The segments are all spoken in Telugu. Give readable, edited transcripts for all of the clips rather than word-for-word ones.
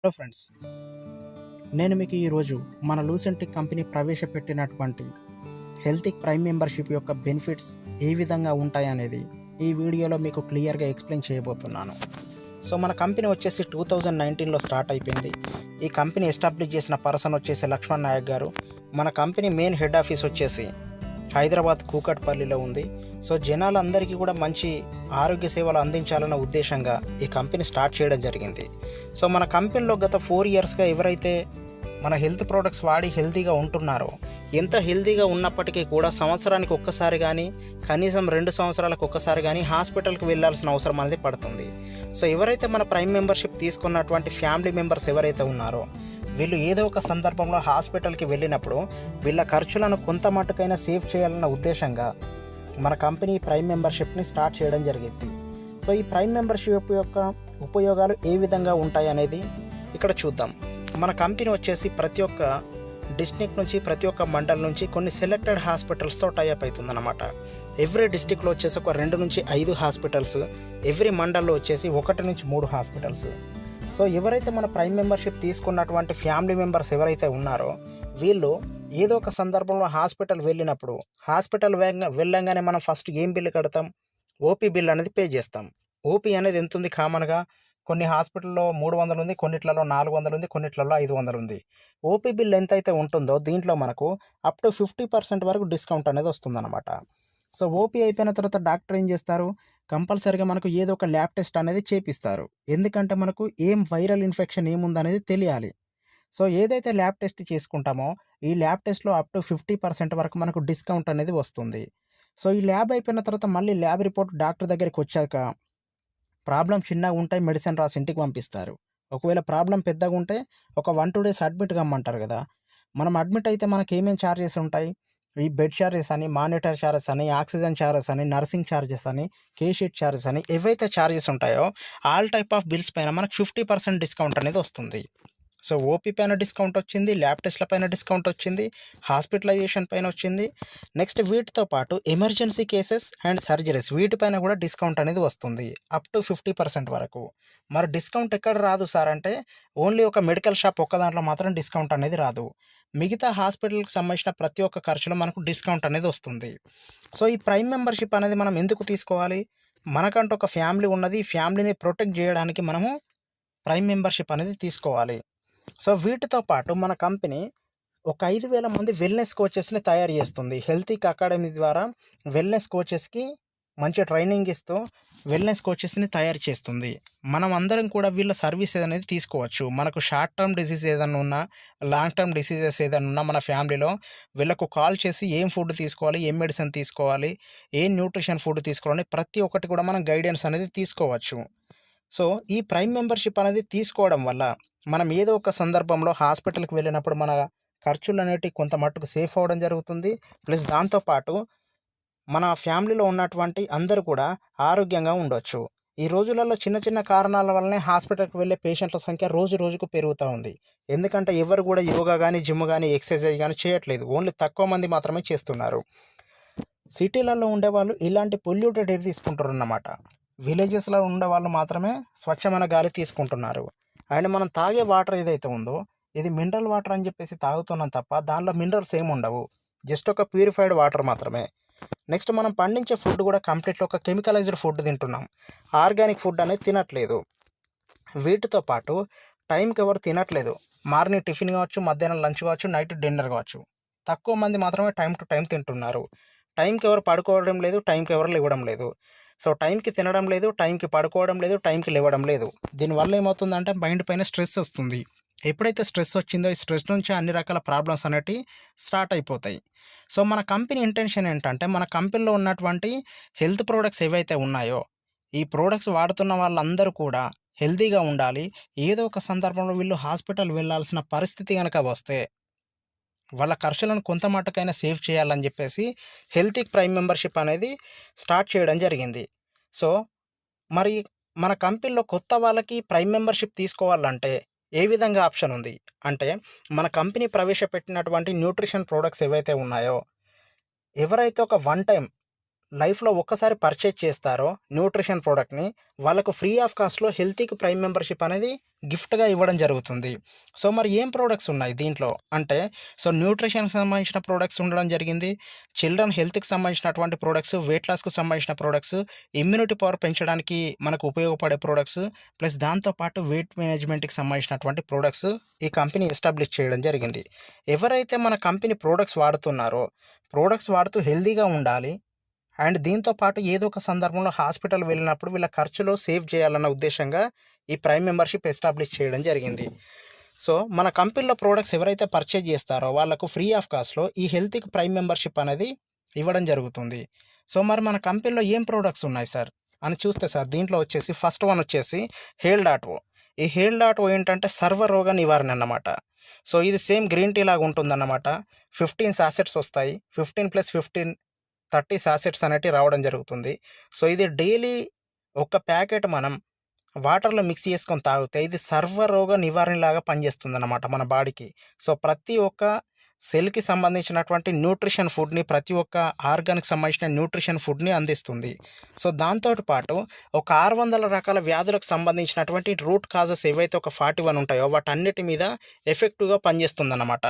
హలో ఫ్రెండ్స్, నేను మీకు ఈరోజు మన లూసెంటిక్ కంపెనీ ప్రవేశపెట్టినటువంటి హెల్తీ ప్రైమ్ మెంబర్షిప్ యొక్క బెనిఫిట్స్ ఏ విధంగా ఉంటాయనేది ఈ వీడియోలో మీకు క్లియర్గా ఎక్స్ప్లెయిన్ చేయబోతున్నాను. సో మన కంపెనీ వచ్చేసి 2019లో స్టార్ట్ అయిపోయింది. ఈ కంపెనీ ఎస్టాబ్లిష్ చేసిన పర్సన్ వచ్చేసి లక్ష్మణ్ నాయక్ గారు. మన కంపెనీ మెయిన్ హెడ్ ఆఫీస్ వచ్చేసి హైదరాబాద్ కూకట్పల్లిలో ఉంది. సో జనాలందరికీ కూడా మంచి ఆరోగ్య సేవలు అందించాలన్న ఉద్దేశంగా ఈ కంపెనీ స్టార్ట్ చేయడం జరిగింది. సో మన కంపెనీలో గత 4 ఇయర్స్గా ఎవరైతే మన హెల్త్ ప్రోడక్ట్స్ వాడి హెల్తీగా ఉంటున్నారో, ఎంత హెల్తీగా ఉన్నప్పటికీ కూడా సంవత్సరానికి ఒక్కసారి కానీ కనీసం 2 సంవత్సరాలకు ఒక్కసారి కానీ హాస్పిటల్కి వెళ్ళాల్సిన అవసరం అనేది పడుతుంది. సో ఎవరైతే మన ప్రైమ్ మెంబర్షిప్ తీసుకున్నటువంటి ఫ్యామిలీ మెంబర్స్ ఎవరైతే ఉన్నారో, వీళ్ళు ఏదో ఒక సందర్భంలో హాస్పిటల్కి వెళ్ళినప్పుడు వీళ్ళ ఖర్చులను కొంత మట్టుకైనా సేవ్ చేయాలన్న ఉద్దేశంగా మన కంపెనీ ప్రైమ్ మెంబర్షిప్ని స్టార్ట్ చేయడం జరిగింది. సో ఈ ప్రైమ్ మెంబర్షిప్ యొక్క ఉపయోగాలు ఏ విధంగా ఉంటాయి అనేది ఇక్కడ చూద్దాం. మన కంపెనీ వచ్చేసి ప్రతి ఒక్క డిస్ట్రిక్ట్ నుంచి, ప్రతి ఒక్క మండల్ నుంచి కొన్ని సెలెక్టెడ్ హాస్పిటల్స్తో టైఅప్ అవుతుందన్నమాట. ఎవ్రీ డిస్ట్రిక్ట్లో వచ్చేసి ఒక 2 నుంచి 5 హాస్పిటల్స్, ఎవ్రీ మండల్లో వచ్చేసి 1 నుంచి 3 హాస్పిటల్స్. సో ఎవరైతే మన ప్రైమ్ మెంబర్షిప్ తీసుకున్నటువంటి ఫ్యామిలీ మెంబర్స్ ఎవరైతే ఉన్నారో, వీళ్ళు ఏదో ఒక సందర్భంలో హాస్పిటల్ వెళ్ళినప్పుడు హాస్పిటల్ వెళ్ళంగానే మనం ఫస్ట్ ఏం బిల్లు కడతాం? ఓపీ బిల్ అనేది పే చేస్తాం. ఓపీ అనేది ఎంత ఉంది? కామన్గా కొన్ని హాస్పిటల్లో 300 ఉంది, కొన్నిట్లలో 400 ఉంది, కొన్నిట్లలో 500 ఉంది. ఓపీ బిల్ ఎంత అయితే ఉంటుందో దీంట్లో మనకు అప్ టు 50% వరకు డిస్కౌంట్ అనేది వస్తుందన్నమాట. సో ఓపీ అయిపోయిన తర్వాత డాక్టర్ ఏం చేస్తారు? కంపల్సరీగా మనకు ఏదో ఒక ల్యాబ్ టెస్ట్ అనేది చేపిస్తారు. ఎందుకంటే మనకు ఏం వైరల్ ఇన్ఫెక్షన్ ఏముందనేది తెలియాలి. సో ఏదైతే ల్యాబ్ టెస్ట్ చేసుకుంటామో ఈ ల్యాబ్ టెస్ట్‌లో అప్ టు 50% వరకు మనకు డిస్కౌంట్ అనేది వస్తుంది. సో ఈ ల్యాబ్ అయిపోయిన తర్వాత మళ్ళీ ల్యాబ్ రిపోర్ట్ డాక్టర్ దగ్గరికొచ్చాక ప్రాబ్లమ్ చిన్నగా ఉంటే మెడిసిన్ రాసి ఇంటికి పంపిస్తారు. ఒకవేళ ప్రాబ్లమ్ పెద్దగా ఉంటే ఒక 1, 2 డేస్ అడ్మిట్ కమ్మంటారు కదా! మనం అడ్మిట్ అయితే మనకేమేం చార్జెస్ ఉంటాయి? ఈ బెడ్ చార్జెస్ అని, మానిటర్ చార్జెస్ అని, ఆక్సిజన్ చార్జెస్ అని, నర్సింగ్ చార్జెస్ అని, కేషీట్ చార్జెస్ అని ఏవైతే చార్జెస్ ఉంటాయో ఆల్ టైప్ ఆఫ్ బిల్స్ పైన మనకు 50% డిస్కౌంట్ అనేది వస్తుంది. సో ఓపీ పైన డిస్కౌంట్ వచ్చింది, ల్యాబ్ టెస్ట్ల పైన డిస్కౌంట్ వచ్చింది, హాస్పిటలైజేషన్ పైన వచ్చింది. నెక్స్ట్ వీటితో పాటు ఎమర్జెన్సీ కేసెస్ అండ్ సర్జరీస్ వీటిపైన కూడా డిస్కౌంట్ అనేది వస్తుంది అప్ టు 50% వరకు. మరి డిస్కౌంట్ ఎక్కడ రాదు సార్ అంటే, ఓన్లీ ఒక మెడికల్ షాప్ ఒక్క దాంట్లో మాత్రం డిస్కౌంట్ అనేది రాదు. మిగతా హాస్పిటల్కి సంబంధించిన ప్రతి ఒక్క ఖర్చులో మనకు డిస్కౌంట్ అనేది వస్తుంది. సో ఈ ప్రైమ్ మెంబర్షిప్ అనేది మనం ఎందుకు తీసుకోవాలి? మనకంటూ ఒక ఫ్యామిలీ ఉన్నది. ఈ ఫ్యామిలీని ప్రొటెక్ట్ చేయడానికి మనము ప్రైమ్ మెంబర్షిప్ అనేది తీసుకోవాలి. సో వీటితో పాటు మన కంపెనీ ఒక 5,000 మంది వెల్‌నెస్ కోచెస్‌ని తయారు చేస్తుంది. హెల్తీక్ అకాడమీ ద్వారా వెల్‌నెస్ కోచెస్‌కి మంచి ట్రైనింగ్ ఇస్తూ వెల్‌నెస్ కోచెస్‌ని తయారు చేస్తుంది. మనం అందరం కూడా వీళ్ళ సర్వీస్ అనేది తీసుకోవచ్చు. మనకు షార్ట్ టర్మ్ డిసీజ్ ఏదన్నా ఉన్నా, లాంగ్ టర్మ్ డిసీజెస్ ఏదైనా ఉన్నా మన ఫ్యామిలీలో వీళ్ళకు కాల్ చేసి ఏం ఫుడ్ తీసుకోవాలి, ఏం మెడిసిన్ తీసుకోవాలి, ఏం న్యూట్రిషన్ ఫుడ్ తీసుకోవాలని ప్రతి ఒక్కటి కూడా మనం గైడెన్స్ అనేది తీసుకోవచ్చు. సో ఈ ప్రైమ్ మెంబర్షిప్ అనేది తీసుకోవడం వల్ల మనం ఏదో ఒక సందర్భంలో హాస్పిటల్కి వెళ్ళినప్పుడు మన ఖర్చులు అనేటివి కొంత మట్టుకు సేఫ్ అవ్వడం జరుగుతుంది. ప్లస్ దాంతోపాటు మన ఫ్యామిలీలో ఉన్నటువంటి అందరూ కూడా ఆరోగ్యంగా ఉండొచ్చు. ఈ రోజులలో చిన్న చిన్న కారణాల వల్లనే హాస్పిటల్కి వెళ్ళే పేషెంట్ల సంఖ్య రోజు రోజుకు పెరుగుతూ ఉంది. ఎందుకంటే ఎవరు కూడా యోగా కానీ, జిమ్ కానీ, ఎక్సర్సైజ్ కానీ చేయట్లేదు. ఓన్లీ తక్కువ మంది మాత్రమే చేస్తున్నారు. సిటీలలో ఉండేవాళ్ళు ఇలాంటి పొల్యూటెడ్ ఎయిర్ తీసుకుంటారన్నమాట. విలేజెస్‌లో ఉండేవాళ్ళు మాత్రమే స్వచ్ఛమైన గాలి తీసుకుంటున్నారు. అండ్ మనం తాగే వాటర్ ఏదైతే ఉందో, ఇది మినరల్ వాటర్ అని చెప్పేసి తాగుతున్నాం తప్ప దాంట్లో మినరల్స్ ఏమి ఉండవు. జస్ట్ ఒక ప్యూరిఫైడ్ వాటర్ మాత్రమే. నెక్స్ట్ మనం పండించే ఫుడ్ కూడా కంప్లీట్‌గా ఒక కెమికలైజ్డ్ ఫుడ్ తింటున్నాం. ఆర్గానిక్ ఫుడ్ అనేది తినట్లేదు. వీటితో పాటు టైంకి ఎవరు తినట్లేదు. మార్నింగ్ టిఫిన్ కావచ్చు, మధ్యాహ్నం లంచ్ కావచ్చు, నైట్ డిన్నర్ కావచ్చు. తక్కువ మంది మాత్రమే టైమ్ టు టైమ్ తింటున్నారు. టైంకి ఎవరు పడుకోవడం లేదు, టైంకి ఎవరు లేవడం లేదు. సో టైంకి తినడం లేదు, టైంకి పడుకోవడం లేదు, టైంకి లేవడం లేదు. దీనివల్ల ఏమవుతుందంటే మైండ్ పైన స్ట్రెస్ వస్తుంది. ఎప్పుడైతే స్ట్రెస్ వచ్చిందో ఈ స్ట్రెస్ నుంచి అన్ని రకాల ప్రాబ్లమ్స్ అనేటివి స్టార్ట్ అయిపోతాయి. సో మన కంపెనీ ఇంటెన్షన్ ఏంటంటే, మన కంపెనీలో ఉన్నటువంటి హెల్త్ ప్రోడక్ట్స్ ఏవైతే ఉన్నాయో, ఈ ప్రోడక్ట్స్ వాడుతున్న వాళ్ళందరూ కూడా హెల్తీగా ఉండాలి. ఏదో ఒక సందర్భంలో వీళ్ళు హాస్పిటల్ వెళ్ళాల్సిన పరిస్థితి గనక వస్తే వాళ్ళ ఖర్చులను కొంత మట్టుకైనా సేవ్ చేయాలని చెప్పేసి హెల్తీక్ ప్రైమ్ మెంబర్షిప్ అనేది స్టార్ట్ చేయడం జరిగింది. సో మరి మన కంపెనీలో కొత్త వాళ్ళకి ప్రైమ్ మెంబర్షిప్ తీసుకోవాలంటే ఏ విధంగా ఆప్షన్ ఉంది అంటే, మన కంపెనీ ప్రవేశపెట్టినటువంటి న్యూట్రిషన్ ప్రోడక్ట్స్ ఏవైతే ఉన్నాయో, ఎవరైతే ఒక వన్ టైం లైఫ్‌లో ఒక్కసారి పర్చేజ్ చేస్తారో న్యూట్రిషన్ ప్రోడక్ట్‌ని, వాళ్ళకు ఫ్రీ ఆఫ్ కాస్ట్‌లో హెల్తీకి ప్రైమ్ మెంబర్‌షిప్ అనేది గిఫ్ట్‌గా ఇవ్వడం జరుగుతుంది. సో, మరి ఏం ప్రొడక్ట్స్ ఉన్నాయి దీంట్లో అంటే, న్యూట్రిషన్‌కి సంబంధించిన ప్రొడక్ట్స్ ఉండడం జరిగింది. చిల్డ్రన్ హెల్త్‌కి సంబంధించినటువంటి ప్రొడక్ట్స్, వెయిట్ లాస్‌కి సంబంధించిన ప్రొడక్ట్స్, ఇమ్యూనిటీ పవర్ పెంచడానికి మనకు ఉపయోగపడే ప్రొడక్ట్స్, ప్లస్ దాంతో పాటు వెయిట్ మేనేజ్‌మెంట్‌కి సంబంధించినటువంటి ప్రొడక్ట్స్ ఈ కంపెనీ ఎస్టాబ్లిష్ చేయడం జరిగింది. ఎవరైతే మన కంపెనీ ప్రొడక్ట్స్ వాడుతున్నారో, ప్రొడక్ట్స్ వాడుతూ హెల్తీగా ఉండాలి. అండ్ దీంతో పాటు ఏదో ఒక సందర్భంలో హాస్పిటల్ వెళ్ళినప్పుడు వీళ్ళ ఖర్చులో సేవ్ చేయాలన్న ఉద్దేశంగా ఈ ప్రైమ్ మెంబర్‌షిప్ ఎస్టాబ్లిష్ చేయడం జరిగింది. సో, మన కంపెనీలో ప్రొడక్ట్స్ ఎవరైతే పర్చేజ్ చేస్తారో వాళ్ళకు ఫ్రీ ఆఫ్ కాస్ట్‌లో ఈ హెల్త్‌కి ప్రైమ్ మెంబర్‌షిప్ అనేది ఇవ్వడం జరుగుతుంది. సో, మరి మన కంపెనీలో ఏం ప్రొడక్ట్స్ ఉన్నాయి సార్ అని చూస్తే సార్ దీంట్లో వచ్చేసి ఫస్ట్ వన్ వచ్చేసి హేల్ డాట్ ఓ. ఈ హేల్ డాట్ ఓ ఏంటంటే సర్వరోగ నివారణ అన్నమాట. సో, ఇది సేమ్ గ్రీన్ టీ లాగా ఉంటుందన్నమాట. 15 సాసెట్స్ వస్తాయి. 15+15 30 సాసెట్స్ అనేటివి రావడం జరుగుతుంది. సో, ఇది డైలీ ఒక ప్యాకెట్ మనం వాటర్‌లో మిక్స్ చేసుకొని తాగితే ఇది సర్వరోగ నివారణలాగా పనిచేస్తుందన్నమాట మన బాడీకి. సో, ప్రతి ఒక్క సెల్‌కి సంబంధించినటువంటి న్యూట్రిషన్ ఫుడ్‌ని, ప్రతి ఒక్క ఆర్గాన్‌కి సంబంధించిన న్యూట్రిషన్ ఫుడ్‌ని అందిస్తుంది. సో, దాంతోటి పాటు ఒక 600 రకాల వ్యాధులకు సంబంధించినటువంటి రూట్ కాజెస్ ఏవైతే ఒక 41 ఉంటాయో వాటన్నిటి మీద ఎఫెక్టివ్‌గా పనిచేస్తుందన్నమాట.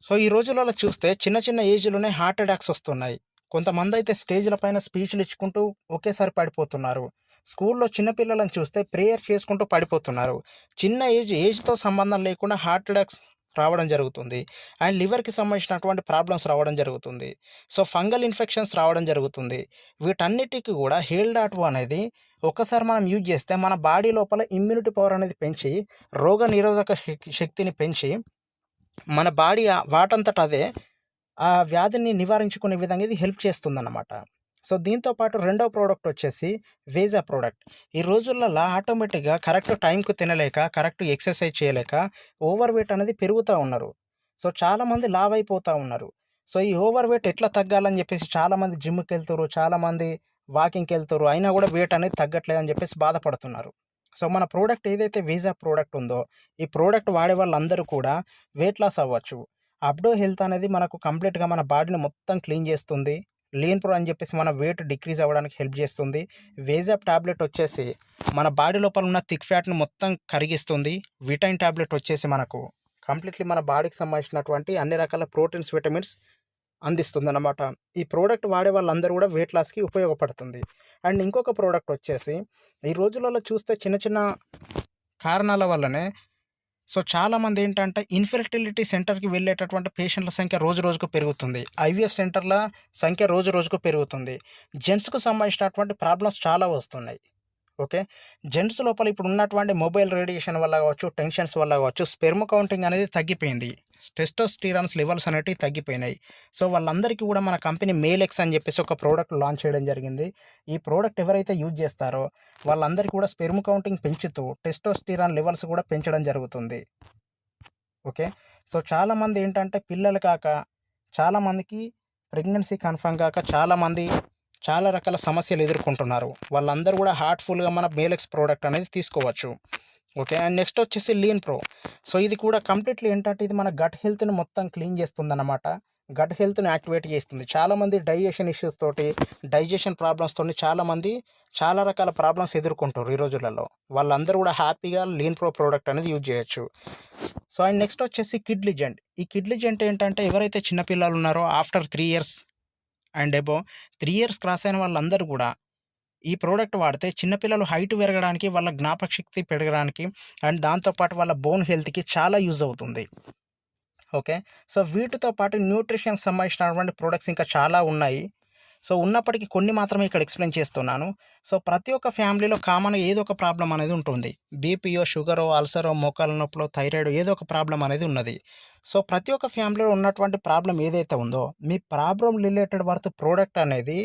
సో, ఈ రోజులలో చూస్తే చిన్న చిన్న ఏజ్‌లోనే హార్ట్ అటాక్స్ వస్తున్నాయి. కొంతమందైతే స్టేజ్‌ల పైన స్పీచ్‌లు ఇచ్చుకుంటూ ఒకేసారి పడిపోతున్నారు. స్కూల్‌లో చిన్న పిల్లలను చూస్తే ప్రేయర్ చేసుకుంటూ పడిపోతున్నారు. చిన్న ఏజ్‌తో సంబంధం లేకుండా హార్ట్ అటాక్స్ రావడం జరుగుతుంది. అండ్ లివర్‌కి సంబంధించినటువంటి ప్రాబ్లమ్స్ రావడం జరుగుతుంది. సో, ఫంగల్ ఇన్ఫెక్షన్స్ రావడం జరుగుతుంది. వీటన్నిటికి కూడా హేల్ డాట్ ఓ అనేది ఒక్కసారి మనం యూజ్ చేస్తే మన బాడీ లోపల ఇమ్యూనిటీ పవర్ అనేది పెంచి, రోగ నిరోధక శక్తిని పెంచి, మన బాడీ వాటంతట అదే ఆ వ్యాధిని నివారించుకునే విధంగా ఇది హెల్ప్ చేస్తుందన్నమాట. సో, దీంతో పాటు రెండో ప్రోడక్ట్ వచ్చేసి వేజా ప్రోడక్ట్. ఈ రోజులలో ఆటోమేటిక్‌గా కరెక్ట్ టైంకి తినలేక, కరెక్ట్ ఎక్సర్సైజ్ చేయలేక ఓవర్ వెయిట్ అనేది పెరుగుతా ఉన్నారు. సో, చాలామంది లావైపోతా ఉన్నారు. సో, ఈ ఓవర్ వెయిట్ ఎట్లా తగ్గాలని చెప్పేసి చాలామంది జిమ్‌కెళ్తుర్రు, చాలామంది వాకింగ్‌కెళ్తుర్రు. అయినా కూడా వెయిట్ అనేది తగ్గట్లేదని చెప్పేసి బాధపడుతున్నారు. సో, మన ప్రోడక్ట్ ఏదైతే వేజా ప్రోడక్ట్ ఉందో, ఈ ప్రోడక్ట్ వాడే వాళ్ళందరూ కూడా వెయిట్ లాస్ అవ్వచ్చు. అప్డో హెల్త్ అనేది మనకు కంప్లీట్‌గా మన బాడీని మొత్తం క్లీన్ చేస్తుంది. లీన్ ప్రో అని చెప్పేసి మన వెయిట్ డిక్రీజ్ అవ్వడానికి హెల్ప్ చేస్తుంది. వేజాప్ టాబ్లెట్ వచ్చేసి మన బాడీ లోపల ఉన్న థిక్ ఫ్యాట్‌ని మొత్తం కరిగిస్తుంది. విటమిన్ టాబ్లెట్ వచ్చేసి మనకు కంప్లీట్‌లీ మన బాడీకి సంబంధించినటువంటి అన్ని రకాల ప్రోటీన్స్, విటమిన్స్ అందిస్తుందన్నమాట. ఈ ప్రోడక్ట్ వాడే వాళ్ళందరూ కూడా వెయిట్ లాస్‌కి ఉపయోగపడుతుంది. అండ్ ఇంకొక ప్రోడక్ట్ వచ్చేసి ఈ రోజులలో చూస్తే చిన్న చిన్న కారణాల వల్లనే సో, చాలామంది ఏంటంటే ఇన్‌ఫెర్టిలిటీ సెంటర్‌కి వెళ్ళేటటువంటి పేషెంట్ల సంఖ్య రోజు రోజుకు పెరుగుతుంది. ఐవీఎఫ్ సెంటర్ల సంఖ్య రోజు రోజుకు పెరుగుతుంది. జెంట్స్‌కు సంబంధించినటువంటి ప్రాబ్లమ్స్ చాలా వస్తున్నాయి. ఓకే. జెంట్స్ లోపల ఇప్పుడు ఉన్నటువంటి మొబైల్ రేడియేషన్ వల్ల కావచ్చు, టెన్షన్స్ వల్ల కావచ్చు, స్పెర్మ్ కౌంటింగ్ అనేది తగ్గిపోయింది. టెస్టోస్టిరాన్స్ లెవెల్స్ అనేటివి తగ్గిపోయినాయి. సో, వాళ్ళందరికీ కూడా మన కంపెనీ మేలెక్స్ అని చెప్పేసి ఒక ప్రోడక్ట్ లాంచ్ చేయడం జరిగింది. ఈ ప్రోడక్ట్ ఎవరైతే యూజ్ చేస్తారో వాళ్ళందరికీ కూడా స్పెర్మ్ కౌంటింగ్ పెంచుతూ టెస్టోస్టిరాన్ లెవెల్స్ కూడా పెంచడం జరుగుతుంది. ఓకే. సో, చాలామంది ఏంటంటే పిల్లలు కాక, చాలామందికి ప్రెగ్నెన్సీ కన్ఫర్మ్ కాక చాలామంది చాలా రకాల సమస్యలు ఎదుర్కొంటున్నారు. వాళ్ళందరూ కూడా హార్ట్‌ఫుల్‌గా మన మేలెక్స్ ప్రోడక్ట్ అనేది తీసుకోవచ్చు. ఓకే. అండ్ నెక్స్ట్ వచ్చేసి లీన్ ప్రో. సో, ఇది కూడా కంప్లీట్‌లీ ఏంటంటే ఇది మన గట్ హెల్త్‌ని మొత్తం క్లీన్ చేస్తుందన్నమాట. గట్ హెల్త్‌ని యాక్టివేట్ చేస్తుంది. చాలామంది డైజెషన్ ఇష్యూస్ తోటి, డైజెషన్ ప్రాబ్లమ్స్‌తోని చాలామంది చాలా రకాల ప్రాబ్లమ్స్ ఎదుర్కొంటుర్రు ఈ రోజులలో. వాళ్ళందరూ కూడా హ్యాపీగా లీన్ ప్రో ప్రోడక్ట్ అనేది యూజ్ చేయొచ్చు. సో, అండ్ నెక్స్ట్ వచ్చేసి కిడ్ లిజెండ్. ఈ కిడ్ లిజెండ్ ఏంటంటే ఎవరైతే చిన్న పిల్లలు ఉన్నారో after 3 years and above 3 years cross అయిన వాళ్ళందరూ కూడా ఈ ప్రోడక్ట్ వాడితే చిన్నపిల్లలు హైట్ పెరగడానికి, వాళ్ళ జ్ఞాపకశక్తి పెరగడానికి అండ్ దాంతో పాటు వాళ్ళ బోన్ హెల్త్‌కి చాలా యూజ్ అవుతుంది. ఓకే. సో, వీటితో పాటు న్యూట్రిషన్‌కి సంబంధించినటువంటి ప్రొడక్ట్స్ ఇంకా చాలా ఉన్నాయి. సో, ఉన్నప్పటికీ కొన్ని మాత్రమే ఇక్కడ ఎక్స్‌ప్లెయిన్ చేస్తున్నాను. సో, ప్రతి ఒక్క ఫ్యామిలీలో కామన్‌గా ఏదో ఒక ప్రాబ్లమ్ అనేది ఉంటుంది. బీపీయో, షుగరో, అల్సరో, మోకాళ్ళ నొప్పులో, థైరాయిడో ఏదో ఒక ప్రాబ్లమ్ అనేది ఉన్నది. సో, ప్రతి ఒక్క ఫ్యామిలీలో ఉన్నటువంటి ప్రాబ్లమ్ ఏదైతే ఉందో, మీ ప్రాబ్లమ్ రిలేటెడ్ వర్త్ ప్రోడక్ట్ అనేది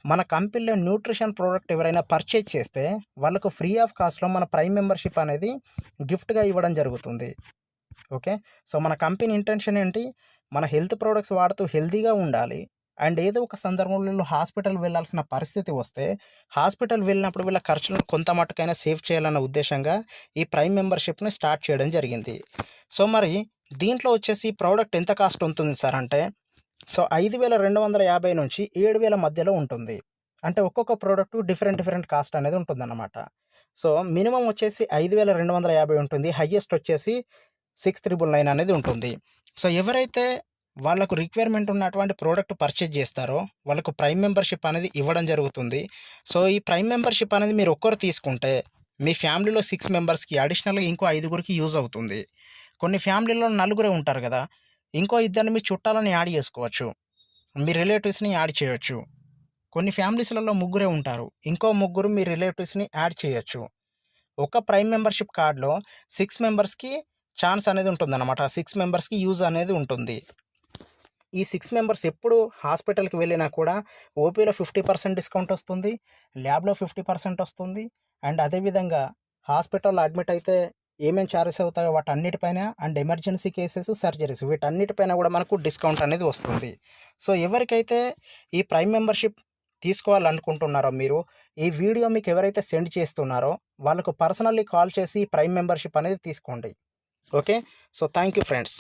మన కంపెనీలో న్యూట్రిషన్ ప్రోడక్ట్ ఎవరైనా పర్చేజ్ చేస్తే వాళ్ళకు ఫ్రీ ఆఫ్ కాస్ట్‌లో మన ప్రైమ్ మెంబర్‌షిప్ అనేది గిఫ్ట్‌గా ఇవ్వడం జరుగుతుంది. ఓకే. సో, మన కంపెనీ ఇంటెన్షన్ ఏంటి? మన హెల్త్ ప్రొడక్ట్స్ వాడుతూ హెల్తీగా ఉండాలి. అండ్ ఏదో ఒక సందర్భంలో హాస్పిటల్ వెళ్ళాల్సిన పరిస్థితి వస్తే, హాస్పిటల్ వెళ్ళినప్పుడు వీళ్ళ ఖర్చులను కొంత మట్టుకైనా సేవ్ చేయాలన్న ఉద్దేశంగా ఈ ప్రైమ్ మెంబర్‌షిప్‌ని స్టార్ట్ చేయడం జరిగింది. సో, మరి దీంట్లో వచ్చేసి ప్రోడక్ట్ ఎంత కాస్ట్ ఉంటుంది సార్ అంటే, సో 5,250 నుంచి 7,000 మధ్యలో ఉంటుంది. అంటే ఒక్కొక్క ప్రోడక్ట్ డిఫరెంట్ కాస్ట్ అనేది ఉంటుందన్నమాట. సో మినిమమ్ వచ్చేసి 5,250 ఉంటుంది. హైయెస్ట్ వచ్చేసి 6,999 అనేది ఉంటుంది. సో ఎవరైతే వాళ్ళకు రిక్వైర్మెంట్ ఉన్నటువంటి ప్రోడక్ట్ పర్చేజ్ చేస్తారో వాళ్ళకు ప్రైమ్ మెంబర్షిప్ అనేది ఇవ్వడం జరుగుతుంది. సో ఈ ప్రైమ్ మెంబర్షిప్ అనేది మీరు ఒక్కరు తీసుకుంటే మీ ఫ్యామిలీలో 6 మెంబర్స్‌కి అడిషనల్‌గా ఇంకో 5గురికి యూజ్ అవుతుంది. కొన్ని ఫ్యామిలీలో నలుగురే ఉంటారు కదా! ఇంకో ఇద్దరిని మీ చుట్టాలని యాడ్ చేసుకోవచ్చు. మీ రిలేటివ్స్‌ని యాడ్ చేయొచ్చు. కొన్ని ఫ్యామిలీస్‌లలో ముగ్గురే ఉంటారు. ఇంకో ముగ్గురు మీ రిలేటివ్స్‌ని యాడ్ చేయొచ్చు. ఒక ప్రైమ్ మెంబర్‌షిప్ కార్డ్‌లో 6 మెంబర్స్‌కి ఛాన్స్ అనేది ఉంటుందన్నమాట. 6 మెంబర్స్‌కి యూజ్ అనేది ఉంటుంది. ఈ 6 మెంబర్స్ ఎప్పుడు హాస్పిటల్‌కి వెళ్ళినా కూడా ఓపీలో 50% డిస్కౌంట్ వస్తుంది. ల్యాబ్‌లో 50% వస్తుంది. అండ్ అదేవిధంగా హాస్పిటల్‌లో అడ్మిట్ అయితే ఏమేం చార్జెస్ అవుతాయో వాటన్నిటిపైన అండ్ ఎమర్జెన్సీ కేసెస్, సర్జరీస్ వీటన్నిటిపైన కూడా మనకు డిస్కౌంట్ అనేది వస్తుంది. సో ఎవరికైతే ఈ ప్రైమ్ మెంబర్‌షిప్ తీసుకోవాలనుకుంటున్నారో మీరు, ఈ వీడియో మీకు ఎవరైతే సెండ్ చేస్తున్నారో వాళ్ళకు పర్సనల్లీ కాల్ చేసి ప్రైమ్ మెంబర్‌షిప్ అనేది తీసుకోండి. Okay. So thank you friends.